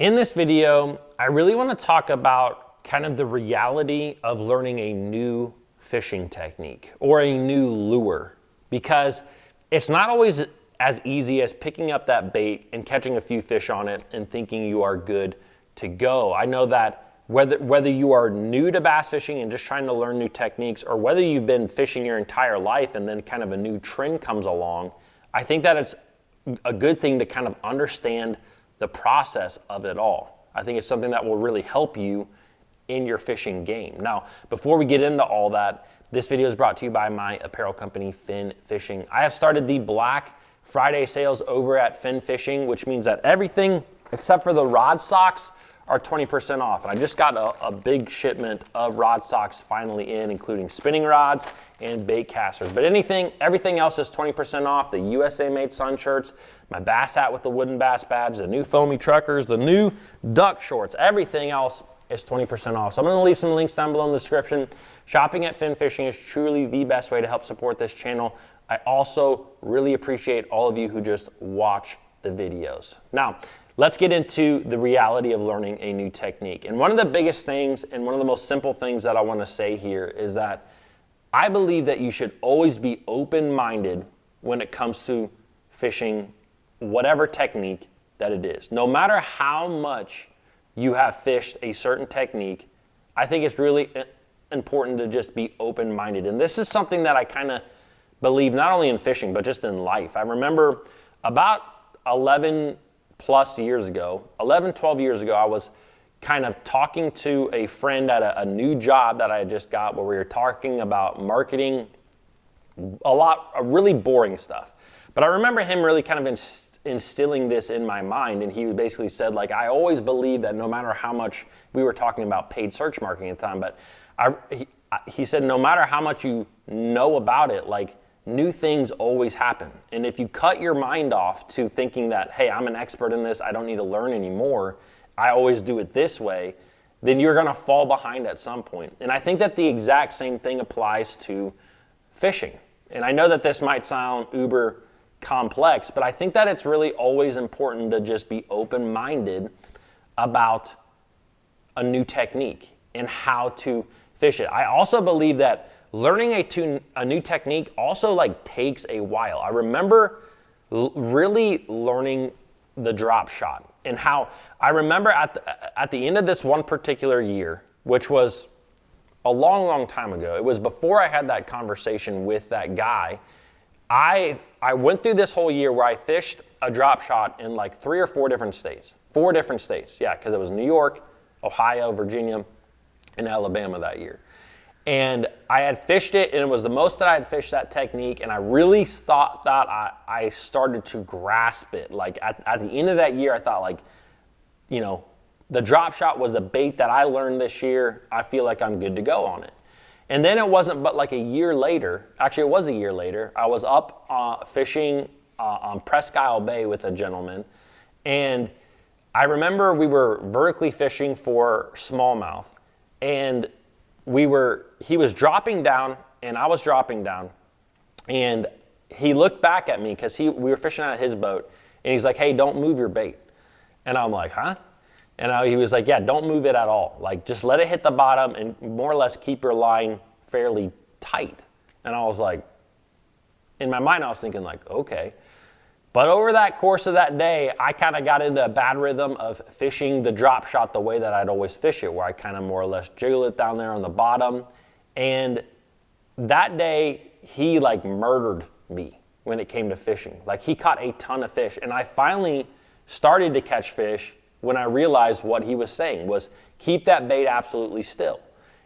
In this video, I really want to talk about kind of the reality of learning a new fishing technique or a new lure, because it's not always as easy as picking up that bait and catching a few fish on it and thinking you are good to go. I know that whether you are new to bass fishing and just trying to learn new techniques, or whether you've been fishing your entire life and then kind of a new trend comes along, I think that it's a good thing to kind of understand the process of it all. I think it's something that will really help you in your fishing game. Now, before we get into all that, this video is brought to you by my apparel company, Finn Fishing. I have started the Black Friday sales over at Finn Fishing, which means that everything except for the rod socks are 20% off. And I just got a big shipment of rod socks finally in, including spinning rods and bait casters. But everything else is 20% off. The USA made sun shirts, my bass hat with the wooden bass badge, the new foamy truckers, the new duck shorts, everything else is 20% off. So I'm gonna leave some links down below in the description. Shopping at Finn Fishing is truly the best way to help support this channel. I also really appreciate all of you who just watch the videos. Now, let's get into the reality of learning a new technique. And one of the biggest things and one of the most simple things that I want to say here is that I believe that you should always be open-minded when it comes to fishing whatever technique that it is. No matter how much you have fished a certain technique, I think it's really important to just be open-minded. And this is something that I kind of believe not only in fishing, but just in life. I remember about 12 years ago, I was kind of talking to a friend at a new job that I had just got, where we were talking about marketing, really boring stuff. But I remember him really kind of instilling this in my mind, and he basically said, like, I always believe that no matter how much, we were talking about paid search marketing at the time, but he said no matter how much you know about it, like, new things always happen. And if you cut your mind off to thinking that, hey, I'm an expert in this, I don't need to learn anymore, I always do it this way, then you're gonna fall behind at some point. And I think that the exact same thing applies to fishing. And I know that this might sound uber complex, but I think that it's really always important to just be open-minded about a new technique and how to fish it. I also believe that learning a new technique also takes a while. I remember really learning the drop shot, and how I remember at the end of this one particular year, which was a long time ago. It was before I had that conversation with that guy. I went through this whole year where I fished a drop shot in like 3 or 4 different states. 4 different states, yeah, because it was New York, Ohio, Virginia, and Alabama that year. And I had fished it, and it was the most that I had fished that technique, and I really thought that I started to grasp it. Like at the end of that year, I thought, like, you know, the drop shot was a bait that I learned this year. I feel like I'm good to go on it. And then it wasn't but like a year later, actually it was a year later, I was up fishing on Presque Isle Bay with a gentleman, and I remember we were vertically fishing for smallmouth, and he was dropping down and I was dropping down, and he looked back at me because we were fishing out of his boat, and he's like, hey, don't move your bait. And I'm like, huh? And he was like, yeah, don't move it at all. Like, just let it hit the bottom and more or less keep your line fairly tight. And I was like, in my mind, I was thinking like, okay. But over that course of that day, I kind of got into a bad rhythm of fishing the drop shot the way that I'd always fish it, where I kind of more or less jiggle it down there on the bottom. And that day, he like murdered me when it came to fishing. Like, he caught a ton of fish. And I finally started to catch fish when I realized what he was saying was keep that bait absolutely still.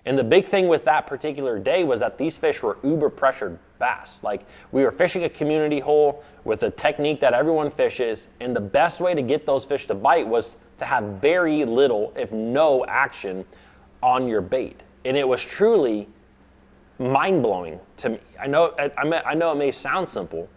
And the big thing with that particular day was that these fish were uber pressured bass. Like, we were fishing a community hole with a technique that everyone fishes, and the best way to get those fish to bite was to have very little, if no, action on your bait. And it was truly mind-blowing to me. I know it may sound simple,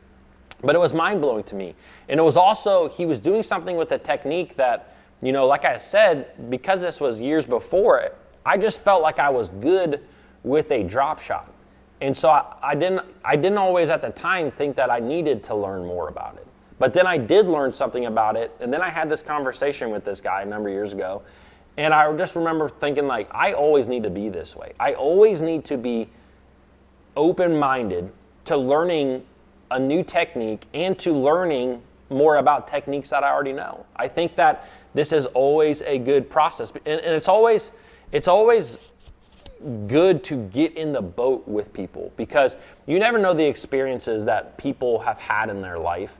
but it was mind-blowing to me. And it was also, he was doing something with a technique that, you know, like I said, because this was years before, I just felt like I was good with a drop shot. And so I didn't always at the time think that I needed to learn more about it. But then I did learn something about it, and then I had this conversation with this guy a number of years ago, and I just remember thinking, like, I always need to be this way. I always need to be open-minded to learning a new technique and to learning more about techniques that I already know. I think that this is always a good process, and it's always good to get in the boat with people, because you never know the experiences that people have had in their life,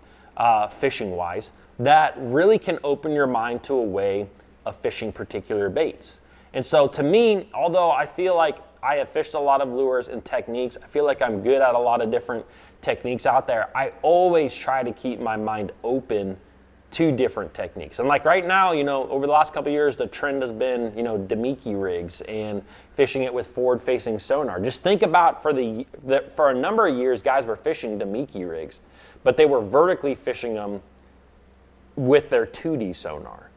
fishing wise, that really can open your mind to a way of fishing particular baits. And so to me, although I feel like I have fished a lot of lures and techniques, I feel like I'm good at a lot of different techniques out there, I always try to keep my mind open to different techniques. And like right now, you know, over the last couple of years, the trend has been, you know, Demiki rigs and fishing it with forward-facing sonar. Just think about for a number of years, guys were fishing Demiki rigs, but they were vertically fishing them with their 2D sonar.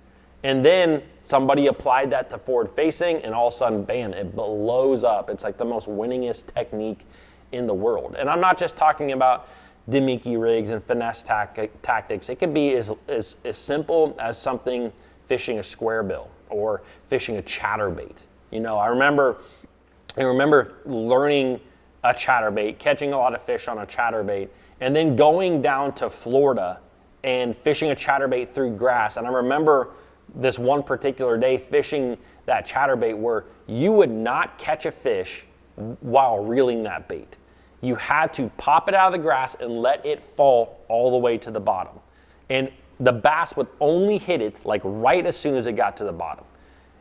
And then somebody applied that to forward-facing, and all of a sudden, bam, it blows up. It's like the most winningest technique in the world. And I'm not just talking about Demiki rigs and finesse tactics. It could be as simple as something fishing a square bill or fishing a chatterbait. You know, I remember learning a chatterbait, catching a lot of fish on a chatterbait, and then going down to Florida and fishing a chatterbait through grass. And I remember this one particular day fishing that chatterbait where you would not catch a fish while reeling that bait. You had to pop it out of the grass and let it fall all the way to the bottom. And the bass would only hit it like right as soon as it got to the bottom.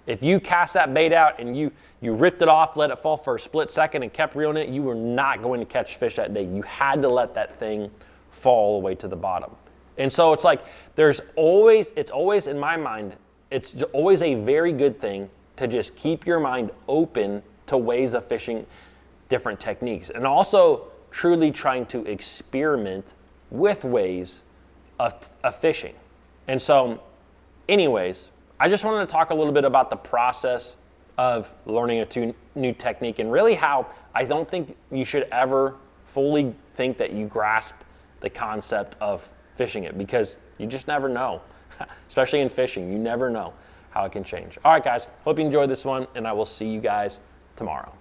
If you cast that bait out and you ripped it off, let it fall for a split second and kept reeling it, you were not going to catch fish that day. You had to let that thing fall all the way to the bottom. And so it's like it's always in my mind, it's always a very good thing to just keep your mind open to ways of fishing different techniques, and also truly trying to experiment with ways of fishing. And so anyways, I just wanted to talk a little bit about the process of learning a new technique, and really how I don't think you should ever fully think that you grasp the concept of fishing it, because you just never know. Especially in fishing, you never know how it can change. All right, guys, hope you enjoyed this one, and I will see you guys tomorrow.